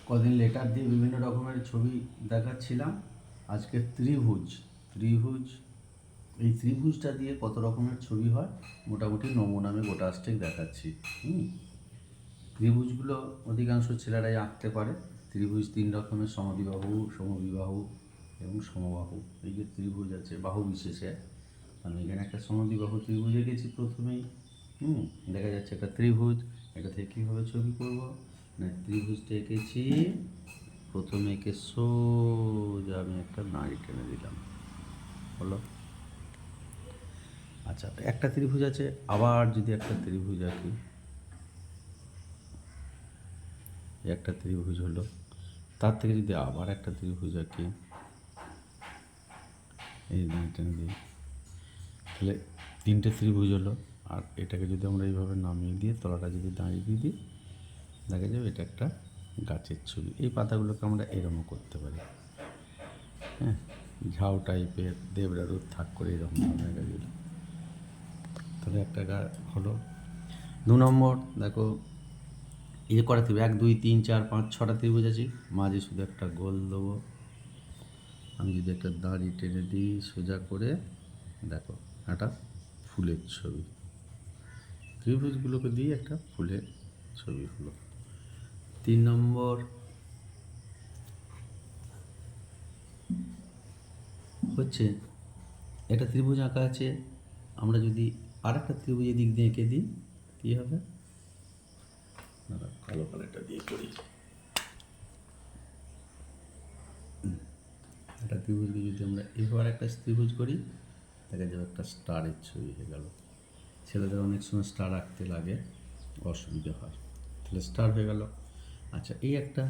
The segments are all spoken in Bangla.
কদিন লেটার দিয়ে বিভিন্ন রকমের ছবি দেখাচ্ছিলাম। আজকে ত্রিভুজ ত্রিভুজ এই ত্রিভুজটা দিয়ে কত রকমের ছবি হয় মোটামুটি নমুনা আমি গোটা আষ্টেক দেখাচ্ছি। ত্রিভুজগুলো অধিকাংশ ছেলেরাই আঁকতে পারে। ত্রিভুজ তিন রকমের: সমদ্বিবাহু, সমবিবাহু এবং সমবাহু। এই যে ত্রিভুজ আছে বাহু বিশেষে, আমি এখানে একটা সমদ্বিবাহু ত্রিভুজ এঁকেছি প্রথমেই। দেখা যাচ্ছে একটা ত্রিভুজ। এটা থেকে কীভাবে ছবি করব না, ত্রিভুজটা এঁকেছি, প্রথমে এঁকে সোজা আমি একটা নাড়ি টেনে দিলাম, হলো। আচ্ছা, একটা ত্রিভুজ আছে। আবার যদি একটা ত্রিভুজ আঁকি, একটা ত্রিভুজ হলো, তার থেকে যদি আবার একটা ত্রিভুজ আঁকি, এই টেনে দিই, তাহলে তিনটে ত্রিভুজ হলো। আর এটাকে যদি আমরা এইভাবে নামিয়ে দিয়ে তলাটা যদি দাঁড়িয়ে দিই, দেখা যাবে এটা একটা গাছের ছবি। এই পাতাগুলোকে আমরা এরকম করতে পারি, হ্যাঁ, ঝাউ টাইপের দেবদারুর থাক করে এরকম ধরনের গাছগুলো। তাহলে একটা হলো। 2 নম্বর দেখো, এই করা ত্রিভুজ 1 2 3 4 5 6টা ত্রিভুজ আছে, মাঝে শুধু একটা গোল দেবো। আমি যদি একটা দাঁড়ি টেনে দিই সোজা করে, দেখো একটা ফুলের ছবি। ত্রিভুজগুলোকে দিয়ে একটা ফুলের ছবি হলো। 3 নম্বর হচ্ছে, একটা ত্রিভুজ আঁকা আছে, আমরা যদি আর একটা ত্রিভুজের দিক দিয়ে এঁকে দিই, কী হবে? কালো কালারটা দিয়ে করি। একটা ত্রিভুজকে যদি আমরা এবার একটা ত্রিভুজ করি, দেখা যাবে একটা স্টারের ছবি হয়ে গেল। ছেলেদের অনেক সময় স্টার আঁকতে লাগে, অসুবিধা হয়, তাহলে স্টার হয়ে গেল। আচ্ছা, এই একটা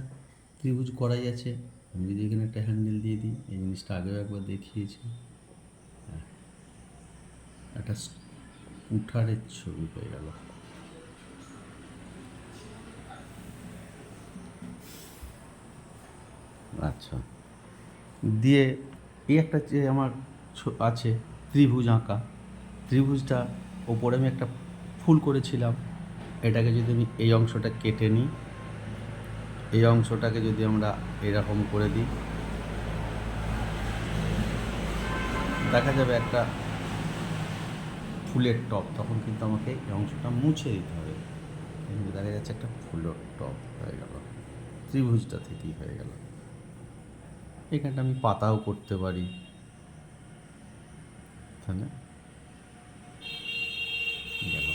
ত্রিভুজ করাই আছে, আমি যদি এখানে একটা হ্যান্ডেল দিয়ে দিই, এই জিনিসটা আগেও একবার দেখিয়েছি, একটা কুঠারের ছবি হয়ে গেল। আচ্ছা, দিয়ে এই একটা যে আমার আছে ত্রিভুজ আঁকা, ত্রিভুজটা ওপরে আমি একটা ফুল করেছিলাম। এটাকে যদি আমি এই অংশটা কেটে নিই, এই অংশটাকে যদি আমরা এরকম করে দিই, দেখা যাবে একটা ফুলের টব। তখন কিন্তু আমাকে এই অংশটা মুছে দিতে হবে। এখানে দেখা যাচ্ছে একটা ফুলের টব হয়ে গেল, ত্রিভুজটা থেকেই হয়ে গেল। এখানটা আমি পাতাও করতে পারি, তাহলে গেল।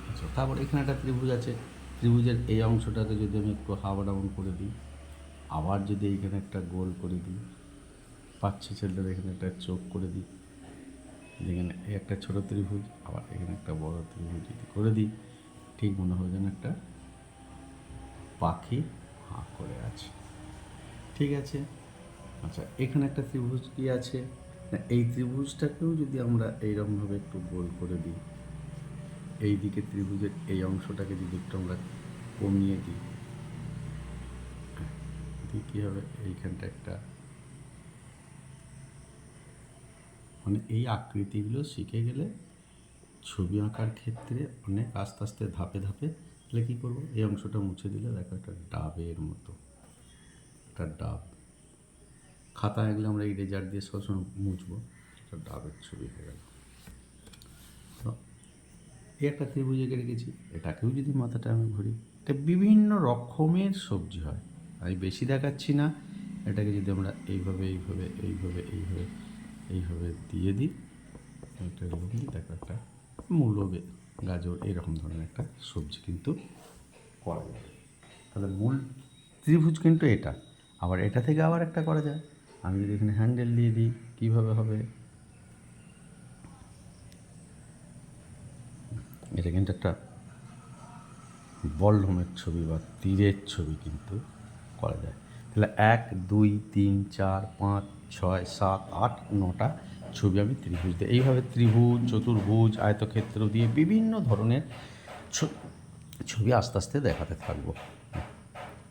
আচ্ছা, তারপর এখানে একটা ত্রিভুজ আছে, ত্রিভুজের এই অংশটাকে যদি আমি একটু হাফ ডাউন করে দিই, আবার যদি এইখানে একটা গোল করে দিই, পাচ্ছে ছেলেটার এখানে একটা চোখ করে দিই, যেখানে একটা ছোটো ত্রিভুজ, আবার এখানে একটা বড় ত্রিভুজ যদি করে দিই, ঠিক মনে হয় যেন একটা পাখি হাঁ করে আছে। ঠিক আছে। আচ্ছা, এখানে একটা ত্রিভুজ কি আছে না, এই ত্রিভুজটাকেও যদি আমরা এইরকমভাবে একটু গোল করে দিই, এই দিকে ত্রিভুজের এই অংশটাকে যদি একটু আমরা কমিয়ে দিই, কী হবে? এইখানটা একটা, মানে এই আকৃতিগুলো শিখে গেলে ছবি আঁকার ক্ষেত্রে অনেক আস্তে আস্তে ধাপে ধাপে, তাহলে কী করবো, এই অংশটা মুছে দিলে দেখো একটা ডাবের মতো, একটা ডাব। খাতা আঁকলে আমরা ইরেজার দিয়ে সবসময় মুছবো, একটা ডাবের ছবি হয়ে গেল। তো এই একটা ত্রিভুজ এঁকে রেখেছি, এটাকেও যদি মাথাটা আমি ঘুরি, এটা বিভিন্ন রকমের সবজি হয়। আমি বেশি দেখাচ্ছি না। এটাকে যদি আমরা এইভাবে এইভাবে এইভাবে এইভাবে এইভাবে দিয়ে দিই, একটা এরকম দিই, দেখো একটা মূলো, গাজর, এরকম ধরনের একটা সবজি কিন্তু করা যাবে। তাহলে মূল ত্রিভুজ কিন্তু এটা। আবার এটা থেকে আবার একটা করা যায়, আমি যদি এখানে হ্যান্ডেল দিয়ে দিই, কীভাবে হবে? এটা কিন্তু একটা বল্লমের ছবি বা তীরের ছবি কিন্তু করা যায়। তাহলে 1 2 3 4 5 6 7 8 9টা ছবি আমি ত্রিভুজ দিয়ে, এইভাবে ত্রিভুজ, চতুর্ভুজ, আয়তক্ষেত্র দিয়ে বিভিন্ন ধরনের ছবি আস্তে আস্তে দেখাতে থাকবো।